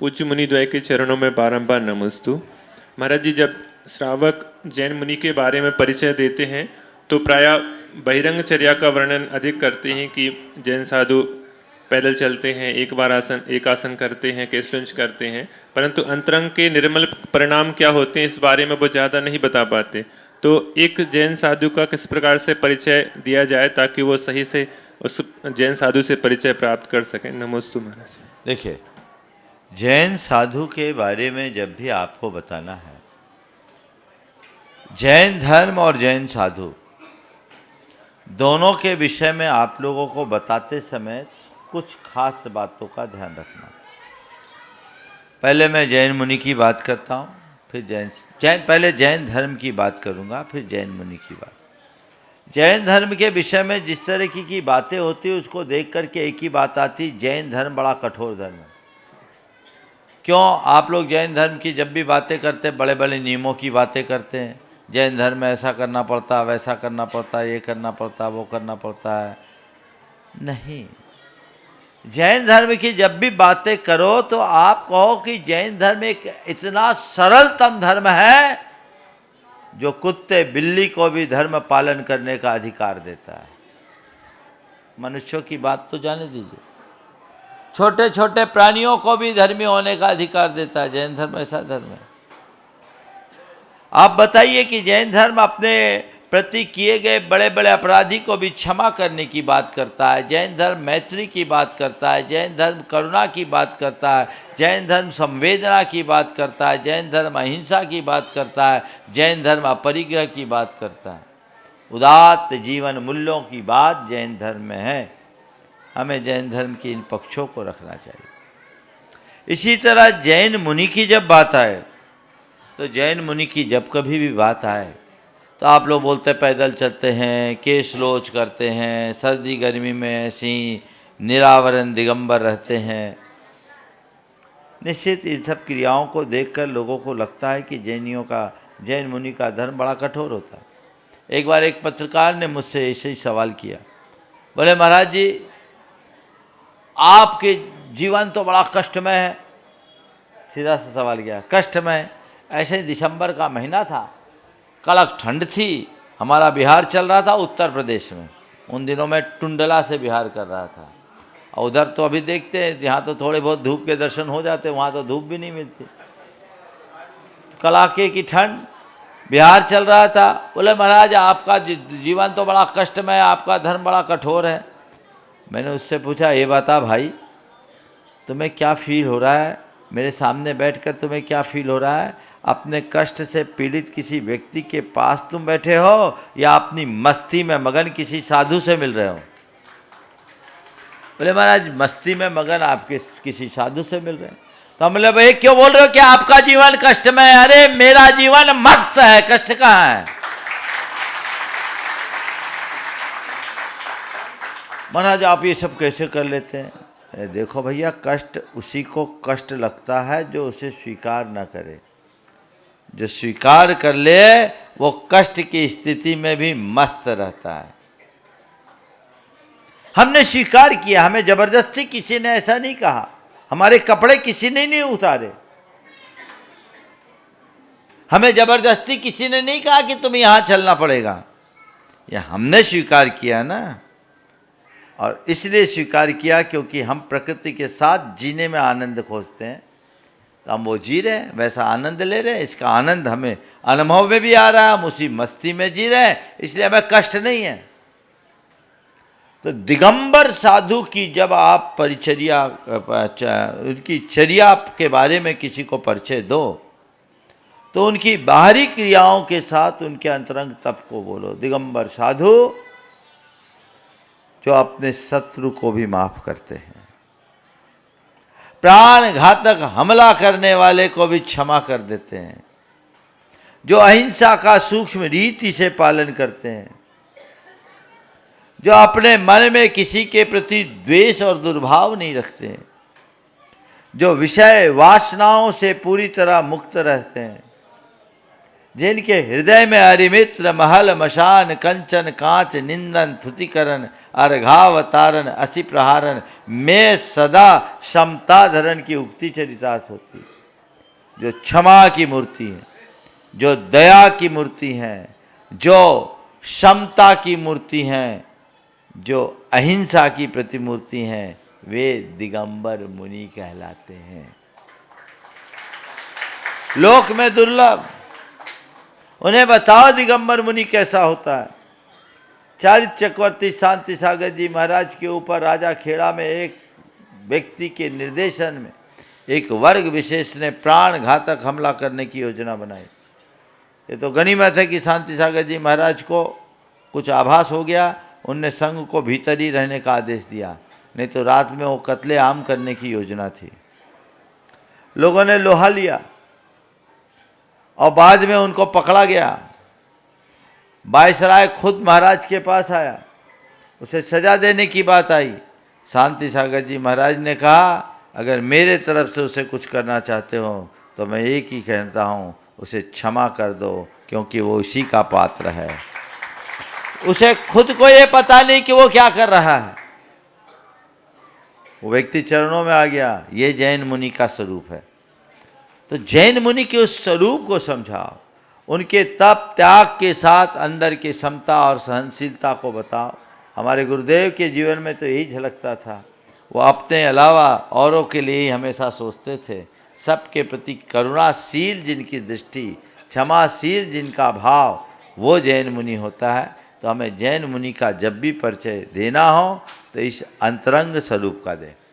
पूज्य मुनिद्वय के चरणों में बारंबार नमस्तु। महाराज जी, जब श्रावक जैन मुनि के बारे में परिचय देते हैं तो प्रायः बहिरंगचर्या का वर्णन अधिक करते हैं कि जैन साधु पैदल चलते हैं, एक आसन करते हैं, केशलुंज करते हैं, परंतु अंतरंग के निर्मल परिणाम क्या होते हैं इस बारे में वो ज़्यादा नहीं बता पाते। तो एक जैन साधु का किस प्रकार से परिचय दिया जाए ताकि वो सही से उस जैन साधु से परिचय प्राप्त कर सकें? नमोस्तु महाराज। देखिए, जैन साधु के बारे में जब भी आपको बताना है, जैन धर्म और जैन साधु दोनों के विषय में आप लोगों को बताते समय कुछ खास बातों का ध्यान रखना। पहले मैं जैन मुनि की बात करता हूँ, फिर पहले जैन धर्म की बात करूँगा, फिर जैन मुनि की बात। जैन धर्म के विषय में जिस तरह की बातें होती है उसको देख करके एक ही बात आती, जैन धर्म बड़ा कठोर धर्म है। क्यों? आप लोग जैन धर्म की जब भी बातें करते हैं बड़े बड़े नियमों की बातें करते हैं, जैन धर्म में ऐसा करना पड़ता है, वैसा करना पड़ता है, ये करना पड़ता है, वो करना पड़ता है। नहीं, जैन धर्म की जब भी बातें करो तो आप कहो कि जैन धर्म एक इतना सरलतम धर्म है जो कुत्ते बिल्ली को भी धर्म पालन करने का अधिकार देता है। मनुष्यों की बात तो जाने दीजिए, छोटे छोटे प्राणियों को भी धर्मी होने का अधिकार देता है। जैन धर्म ऐसा धर्म है। आप बताइए कि जैन धर्म अपने प्रति किए गए बड़े बड़े अपराधी को भी क्षमा करने की बात करता है। जैन धर्म मैत्री की बात करता है। जैन धर्म करुणा की बात करता है। जैन धर्म संवेदना की बात करता है। जैन धर्म अहिंसा की बात करता है। जैन धर्म अपरिग्रह की बात करता है। उदात्त जीवन मूल्यों की बात जैन धर्म में है। हमें जैन धर्म के इन पक्षों को रखना चाहिए। इसी तरह जैन मुनि की जब बात आए तो जैन मुनि की जब कभी भी बात आए तो आप लोग बोलते पैदल चलते हैं, केश लोच करते हैं, सर्दी गर्मी में ऐसी निरावरण दिगंबर रहते हैं। निश्चित इन सब क्रियाओं को देखकर लोगों को लगता है कि जैन मुनि का धर्म बड़ा कठोर होता है। एक बार एक पत्रकार ने मुझसे ऐसे ही सवाल किया, बोले महाराज जी आपके जीवन तो बड़ा कष्टमय है। सीधा सा सवाल किया, कष्टमय? ऐसे दिसंबर का महीना था, कड़क ठंड थी, हमारा बिहार चल रहा था उत्तर प्रदेश में। उन दिनों में टुंडला से बिहार कर रहा था, और उधर तो अभी देखते हैं जहाँ तो थोड़े बहुत धूप के दर्शन हो जाते, वहाँ तो धूप भी नहीं मिलती। तो कड़ाके की ठंड, बिहार चल रहा था। बोले महाराज आपका जीवन तो बड़ा कष्टमय है, आपका धर्म बड़ा कठोर है। मैंने उससे पूछा, ये बता भाई तुम्हें क्या फील हो रहा है, मेरे सामने बैठकर तुम्हें क्या फील हो रहा है? अपने कष्ट से पीड़ित किसी व्यक्ति के पास तुम बैठे हो या अपनी मस्ती में मगन किसी साधु से मिल रहे हो? बोले महाराज मस्ती में मगन आप किसी साधु से मिल रहे हैं। तो हम बोले भाई क्यों बोल रहे हो कि आपका जीवन कष्ट में है? अरे मेरा जीवन मस्त है, कष्ट कहाँ है? महाराज आप ये सब कैसे कर लेते हैं? देखो भैया, कष्ट उसी को कष्ट लगता है जो उसे स्वीकार न करे। जो स्वीकार कर ले वो कष्ट की स्थिति में भी मस्त रहता है। हमने स्वीकार किया, हमें जबरदस्ती किसी ने ऐसा नहीं कहा, हमारे कपड़े किसी ने नहीं उतारे, हमें जबरदस्ती किसी ने नहीं कहा कि तुम्हें यहां चलना पड़ेगा। यह हमने स्वीकार किया ना, और इसलिए स्वीकार किया क्योंकि हम प्रकृति के साथ जीने में आनंद खोजते हैं। तो हम वो जी रहे हैं, वैसा आनंद ले रहे हैं, इसका आनंद हमें अनुभव में भी आ रहा है, हम उसी मस्ती में जी रहे हैं, इसलिए हमें कष्ट नहीं है। तो दिगंबर साधु की जब आप परिचर्या, उनकी चर्या के बारे में किसी को परिचय दो तो उनकी बाहरी क्रियाओं के साथ उनके अंतरंग तप को बोलो। दिगंबर साधु जो अपने शत्रु को भी माफ करते हैं, प्राण घातक हमला करने वाले को भी क्षमा कर देते हैं, जो अहिंसा का सूक्ष्म रीति से पालन करते हैं, जो अपने मन में किसी के प्रति द्वेष और दुर्भाव नहीं रखते हैं, जो विषय वासनाओं से पूरी तरह मुक्त रहते हैं, जिनके हृदय में हरिमित्र महल मशान कंचन कांच निंदन थुतिकरण अर्घावतारण असी प्रहारण में सदा क्षमता धरण की उक्ति चरितार्थ होती है। जो क्षमा की मूर्ति है, जो दया की मूर्ति है, जो क्षमता की मूर्ति हैं, जो अहिंसा की प्रतिमूर्ति हैं, वे दिगंबर मुनि कहलाते हैं। लोक में दुर्लभ। उन्हें बताओ दिगंबर मुनि कैसा होता है। चारित्र चक्रवर्ती शांति सागर जी महाराज के ऊपर राजा खेड़ा में एक व्यक्ति के निर्देशन में एक वर्ग विशेष ने प्राण घातक हमला करने की योजना बनाई। ये तो गनीमत है कि शांति सागर जी महाराज को कुछ आभास हो गया, उनने संघ को भीतर ही रहने का आदेश दिया, नहीं तो रात में वो कत्ले आम करने की योजना थी। लोगों ने लोहा लिया और बाद में उनको पकड़ा गया। वायसराय खुद महाराज के पास आया, उसे सजा देने की बात आई। शांति सागर जी महाराज ने कहा, अगर मेरे तरफ से उसे कुछ करना चाहते हो तो मैं एक ही कहता हूँ, उसे क्षमा कर दो, क्योंकि वो उसी का पात्र है। उसे खुद को ये पता नहीं कि वो क्या कर रहा है। वो व्यक्ति चरणों में आ गया। ये जैन मुनि का स्वरूप है। तो जैन मुनि के उस स्वरूप को समझाओ, उनके तप त्याग के साथ अंदर की समता और सहनशीलता को बताओ। हमारे गुरुदेव के जीवन में तो यही झलकता था। वो अपने अलावा औरों के लिए ही हमेशा सोचते थे। सबके प्रति करुणाशील जिनकी दृष्टि, क्षमाशील जिनका भाव, वो जैन मुनि होता है। तो हमें जैन मुनि का जब भी परिचय देना हो तो इस अंतरंग स्वरूप का दें।